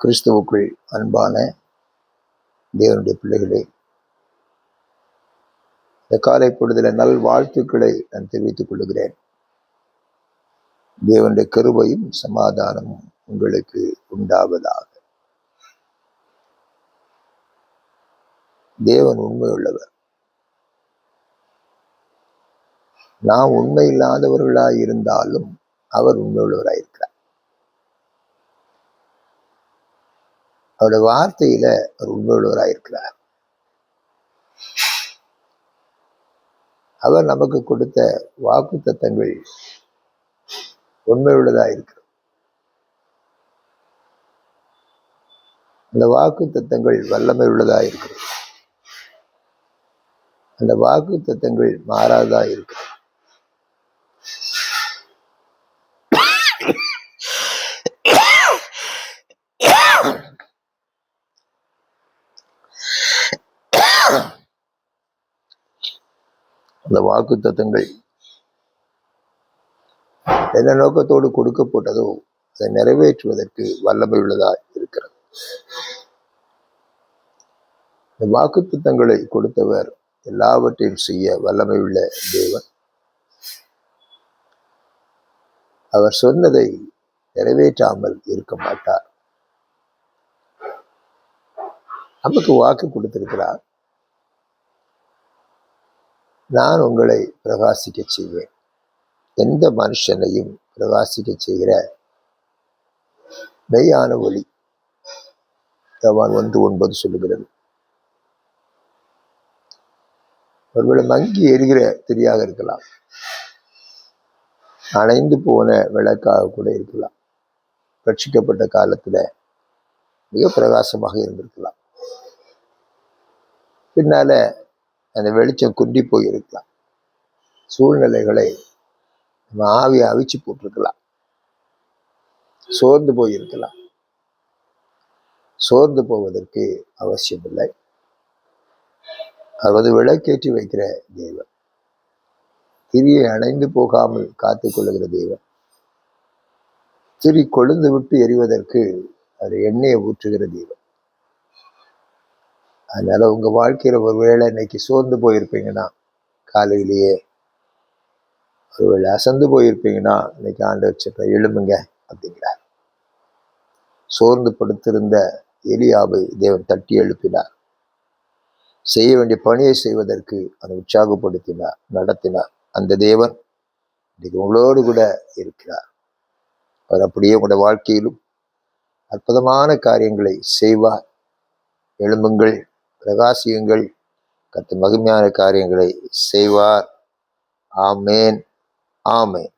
கிறிஸ்துவுக்குள் அன்பான தேவனுடைய பிள்ளைகளே, இந்த காலை பொழுதுல நல் வாழ்த்துக்களை நான் தெரிவித்துக் கொள்கிறேன். தேவனுடைய கிருபையும் சமாதானமும் உங்களுக்கு உண்டாவதாக. தேவன் உண்மையுள்ளவர். நாம் உண்மை இல்லாதவர்களாய் இருந்தாலும் அவர் உண்மையுள்ளவராயிருக்கிறார். அவருடைய வார்த்தையில அவர் உண்மையுள்ளவராயிருக்கிறார். அவர் நமக்கு கொடுத்த வாக்கு தத்தங்கள் உண்மையுள்ளதாயிருக்கிறது. அந்த வாக்கு தத்தங்கள் வல்லமை உள்ளதாயிருக்கிறது. அந்த வாக்கு தத்தங்கள் மாறாததா இருக்கிறது. அந்த வாக்கு தத்தங்கள் என்ன நோக்கத்தோடு கொடுக்கப்பட்டதோ அதை நிறைவேற்றுவதற்கு வல்லமை உள்ளதா இருக்கிறது. இந்த வாக்கு தத்தங்களை கொடுத்தவர் எல்லாவற்றையும் செய்ய வல்லமை உள்ள தேவன். அவர் சொன்னதை நிறைவேற்றாமல் இருக்க மாட்டார். நமக்கு வாக்கு கொடுத்திருக்கிறார். நான் உங்களை பிரகாசிக்க செய்வேன். எந்த மனுஷனையும் பிரகாசிக்க செய்கிற மெய்யான ஒளி. யோவான் 1:9 சொல்லுகிறது. ஒருவேளை மங்கி எரிகிற திரியாக இருக்கலாம், அணைந்து போன விளக்காக கூட இருக்கலாம். ரட்சிக்கப்பட்ட காலத்துல மிக பிரகாசமாக இருந்திருக்கலாம். பின்னால அந்த வெளிச்சம் குண்டி போயிருக்கலாம். சூழ்நிலைகளை நம்ம ஆவியை அவிச்சு போட்டிருக்கலாம். சோர்ந்து போயிருக்கலாம். சோர்ந்து போவதற்கு அவசியம் இல்லை. அதாவது விளக்கேற்றி வைக்கிற தேவன், திரியை அணைந்து போகாமல் காத்துக் கொள்ளுகிற தேவன், திரி கொழுந்து விட்டு எரிவதற்கு அது எண்ணெயை ஊற்றுகிற தேவன். அதனால உங்க வாழ்க்கையில ஒருவேளை இன்னைக்கு சோர்ந்து போயிருப்பீங்கன்னா, காலையிலேயே ஒருவேளை அசந்து போயிருப்பீங்கன்னா, இன்னைக்கு ஆண்டவர் சொல்ற எழும்புங்க அப்படிங்கிறார். சோர்ந்து படுத்திருந்த எலியாவை தேவன் தட்டி எழுப்பினார். செய்ய வேண்டிய பணியை செய்வதற்கு அதை உற்சாகப்படுத்தினார், நடத்தினார். அந்த தேவன் இன்னைக்கு உங்களோடு கூட இருக்கிறார். அவர் அப்படியே உங்களுடைய வாழ்க்கையிலும் அற்புதமான காரியங்களை செய்வார். எழும்புங்கள், பிரகாசியுங்கள், கர்த்தர் மகிமையான காரியங்களை செய்வார். ஆமேன், ஆமேன்.